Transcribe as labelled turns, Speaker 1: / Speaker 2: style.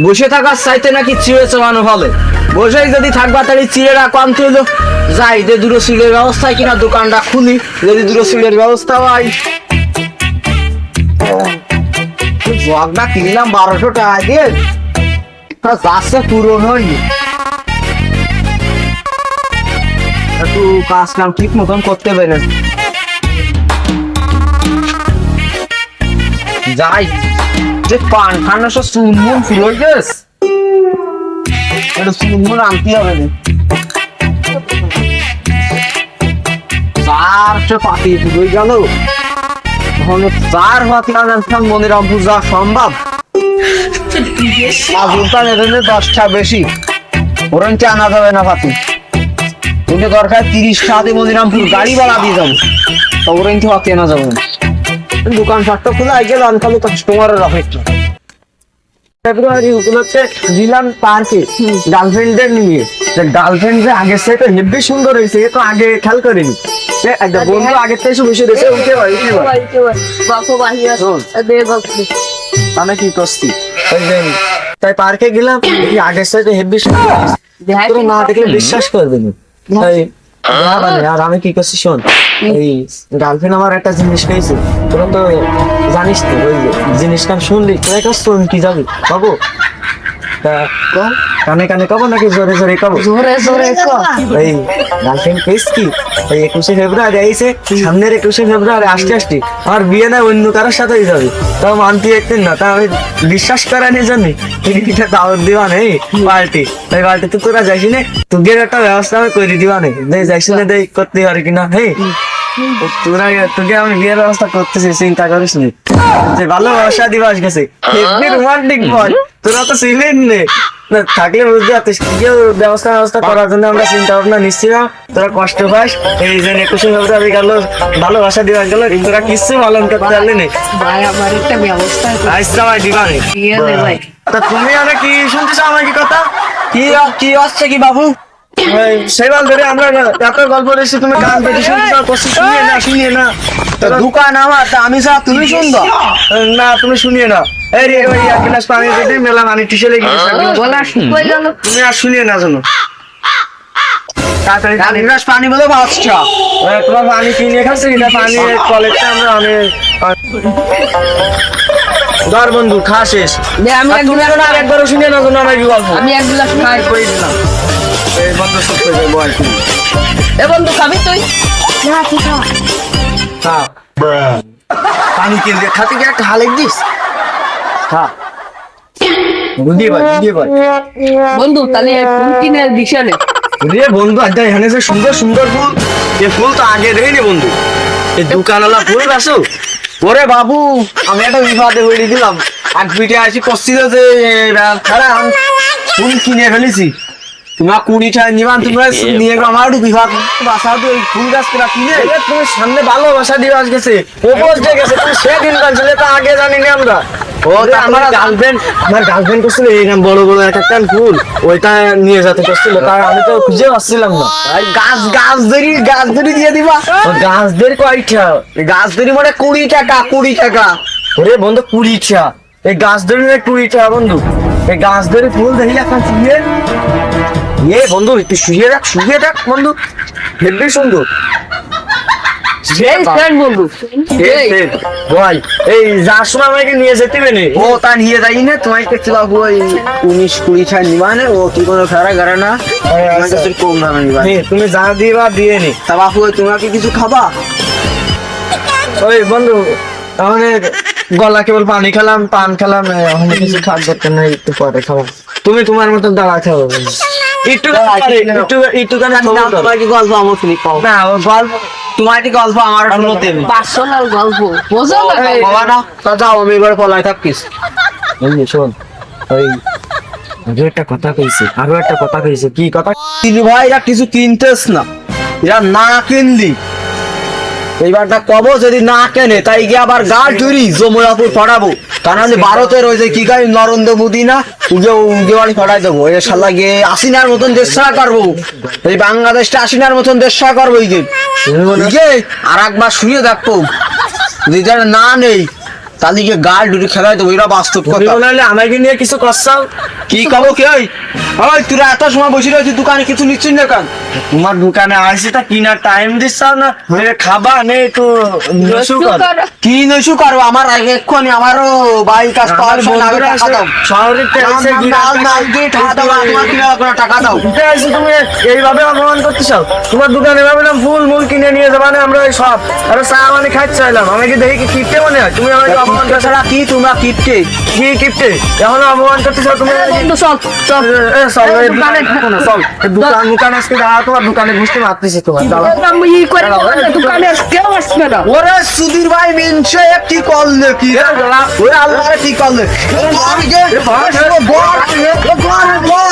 Speaker 1: বসে থাকার চাইতে নাকি চিড়ে চালানো ভালো। বসেই যদি থাকবা তাহলে চিড়েরা কম তুলো যাই যে দুটো সিলের ব্যবস্থা কিনা দোকানটা খুলি, যদি দুটো সিলের ব্যবস্থা হয়। জগটা কিনলাম 1200 টাকা দিয়ে, যাচ্ছে পুরোনোই। একটু কাজ কাম ঠিক মতন করতে পারেন। যাই যে পান খানো সব চুনমুন ফুল হয়ে গেছে, একটু চুনমুন আনতে হবে না। চারশো পাতি হয়ে গেল, চার পাতি আনার মনিরাম পূজা সম্ভব। আজুলটা নেবেন 10টা বেশি, ওরঞ্চে আনা যাবে না পাতি। তুমি দরকার 30টা হাতে মনিরামপুর গাড়ি ভাড়া দিয়ে যাবো, তো ওরঞ্চে পাতি আনা যাবে না। দোকান সাতটা খোলা গেল আনকালে কাস্টমারের অপেক্ষা। ফেব্রুয়ারি উপলক্ষে দিলাম পার্কে গার্লফ্রেন্ডদের নিয়ে। গার্লফ্রেন্ড যে আগের থেকে হেব্বি সুন্দর হয়েছে, এ তো আগে খেয়াল করিনি। একটা বন্ধু আগের থেকে বসে রয়েছে, উঠে ভাই আমি কি করছি। তাই পার্কে গেলাম, আগের সাথে হেব্বি সুন্দর না দেখলে বিশ্বাস করবে না। তাই আর আমি কি করছি শোন, এই গার্লফ্রেন্ড আমার একটা জিনিস পেয়েছে, তোরা তো জানিস তো, ওই জিনিসটা শুনলি তোরা কাজ কি যাবি বাবু? কানে কানে কব নাকি জোরে জোরে কব?
Speaker 2: জোরে জোরে
Speaker 1: এই গার্লফ্রেন্ড পেয়েছ কি, এই 21শে ফেব্রুয়ারি আইছে, সামনের 21শে ফেব্রুয়ারি আসতে আসতে আমার বিয়ে না অন্য কারোর সাথেই যাবে, তাও মানতে একদিন না। তা আমি বিশ্বাস করানি জানি এটা দাওয়াত দিবা নেই পার্টি, তাই পার্টিতে তোরা যাইস না, তোদের একটা ব্যবস্থা আমি করে দিবা নেই, যাইস না দেই করতে পারি কিনা। হ্যাঁ তোরা তোকে আমি বিয়ের ব্যবস্থা করতেছি, চিন্তা করিস নি। যে ভালোবাসা দিবস গেছে, রোমান্টিক বল, তোরা তো ছিলেন না থাকলে বুঝতে পারতিস কেউ ব্যবস্থা করার জন্য আমরা চিন্তা ভাবনা নিচ্ছিলাম। তোরা কষ্ট পাস, এই যে 21শে ফেব্রুয়ারি গেল, ভালোবাসা দিবস গেল, তোরা কিচ্ছু পালন করতে পারলি না।
Speaker 2: ভাই আমার একটা ব্যবস্থা
Speaker 1: আচ্ছা ভাই দিবা নেই।
Speaker 2: ভাই
Speaker 1: তা তুমি অনেক কি শুনতেছো আমার কি কথা, কি আসছে কি বাবু? সেবার ধরে আমরা এত গল্প রেখেছি, তুমি কান পেতে শুনিয়ে না। দোকান আমার, আমি যা তুমি শুনবো না, তুমি শুনিয়ে না। এই রে ভাই এক গ্লাস পানি দিতে মেলা পানি টিসে লেগে গেছে, তুমি আর শুনিয়ে না জানো। তাড়াতাড়ি এক গ্লাস পানি বলে বাচ্চা তোমার পানি কিনে খাচ্ছে কিনা, পানি কলেজটা আমরা অনেক ধর বন্ধু খা শেষ। তুমি আর একবারও শুনিয়ে না জানো আমার কি গল্প।
Speaker 2: আমি এক গ্লাস খাই
Speaker 1: করে দিলাম, এই বন্ধ সব করে দেবো আর কি।
Speaker 2: এ বন্ধু খাবি তুই? না ঠিক আছে
Speaker 1: খা পানি কিনতে খাতে কি একটা হালেক দিস, খা বুঝিয়ে ভাই।
Speaker 2: বন্ধু তাহলে ফুল কিনে দিশা নে
Speaker 1: রে বন্ধু, আজ এখানে যে সুন্দর সুন্দর ফুল, এই ফুল তো আগে দেখিনি বন্ধু, এই দোকানওয়ালা ফুল আসো। ওরে বাবু আমি একটা বিবাদে হয়ে দিলাম, এক পিঠে আসি করছিল যে ফুল কিনে ফেলেছি, তোমার 20টা নিবান, তোমরা নিয়ে আমার একটু বিভাগ বাসা তো এই ফুল গাছ তোরা কিনে তুমি সামনে ভালোবাসা দিবস গেছে, প্রপোজ ডে গেছে, তুমি সেদিন বলছিলে তো আগে জানি না আমরা। আমার গার্লফ্রেন্ড করছিল এইরকম বড় বড় একটা ফুল, ওইটা নিয়ে যেতে করছিল, তাই আমি তো খুঁজে পাচ্ছিলাম না। গাছ ধরি দিয়ে দিবা, গাছ ধরি কয়টা? গাছ ধরি মানে 20 টাকা। ওরে বন্ধু 20টা, এই গাছ ধরি 20 টাকা বন্ধু। এই গাছ ধরে ফুল দেখি এখন শুয়ে, এ বন্ধু একটু শুয়ে রাখ বন্ধু, হেব্বি সুন্দর
Speaker 2: বন্ধু।
Speaker 1: ভাই এই যার সময় আমাকে নিয়ে যেতে পেনে ও তা নিয়ে যাই না, তোমাকে বাবু ওই 19-20 নিবা না, ও কি কোনো ফেরা করে না, কম দামে নিবা, তুমি যা দিবা দিয়ে নি। তা বাবু তোমাকে কিছু খাবা? ওই বন্ধু আমাদের গলা কেবল পানি খেলাম, পান খেলাম, ওখানে কিছু খাওয়ার দরকার নেই, একটু পরে খাবো। তুমি তোমার মতন দাঁড়া খাবো একটু গল্প আমার শুনি না, গল্প তোমার গল্প আমার শুনতে
Speaker 2: পার্সোনাল গল্প বোঝো না,
Speaker 1: যাও আমি এবার পলায় থাকিস। শোন ওই আরো একটা কথা কইছে, কি কথা ভাই, এরা কিছু কিনতেস না, এরা না কিনলি এইবারটা কব, যদি না কেনে তাই গিয়ে আবার গাল চুরি যমুনাপুর ফড়াবো, কারণ ভারতের ওই যে কি গাই নরেন্দ্র মোদী না, উগে বাড়ি ফড়াই দেবো, এই শালা গিয়ে আসিনার মতন দেশ ছাড়া করবো, এই বাংলাদেশটা আসিনার মতন দেশ ছাড়া করবো। আর একবার শুয়ে দেখবো যদি না নেই
Speaker 3: তালিকে গাল ডুরি খেলায় তো ওইরা বাস্তব কথা
Speaker 1: বলে আমাকে নিয়ে কিছু করছাও
Speaker 3: কি কবো কি ওই ওই তোরা এত সময় বসে রয়েছিস দোকানে কিছু নিচ্ছিস না কেন
Speaker 1: তোমার দোকানে আসি তা কিনার টাইম দিচ্ছাও না খাবা নে একটু নসু কর।
Speaker 3: কি নইছু করবো আমার এক্ষুনি আমারও বাড়ির কাজ
Speaker 1: আমার
Speaker 3: পাওয়ার সময়
Speaker 1: বন্ধুরা
Speaker 3: টাকা দাও
Speaker 1: শহরের ট্যাক্সে
Speaker 3: টাকা দাও তোমার টাকা দাও
Speaker 1: তুমি এইভাবে অপমান করতে চাও তোমার দোকানে ভাবলাম ফুল মূল কিনে নিয়ে যাবা না আমরা ওই সব আরো চা মানে খাইতে চাইলাম আমাকে দেখি কি কিপটে মনে হয় তুমি আমাকে অপমান করতে
Speaker 3: ছাড়া কি তোমরা কিপটে
Speaker 1: কি কিপটে এখনো অপমান করতে চাও তুমি
Speaker 2: বন্ধু চল চল
Speaker 1: চল এই
Speaker 2: দোকানে
Speaker 1: দোকানে না, চল এই দোকান আজকে দাঁড়া তোমার দোকানে বুঝতে পারতেছি তোমার দাঁড়া
Speaker 2: আমি ই করে দোকানে কেউ আসবে না
Speaker 3: ওরে সুধীর ভাই মিনছে কি করলে কি রে ওরে আল্লাহ কি করলে আমি যে বড় বড়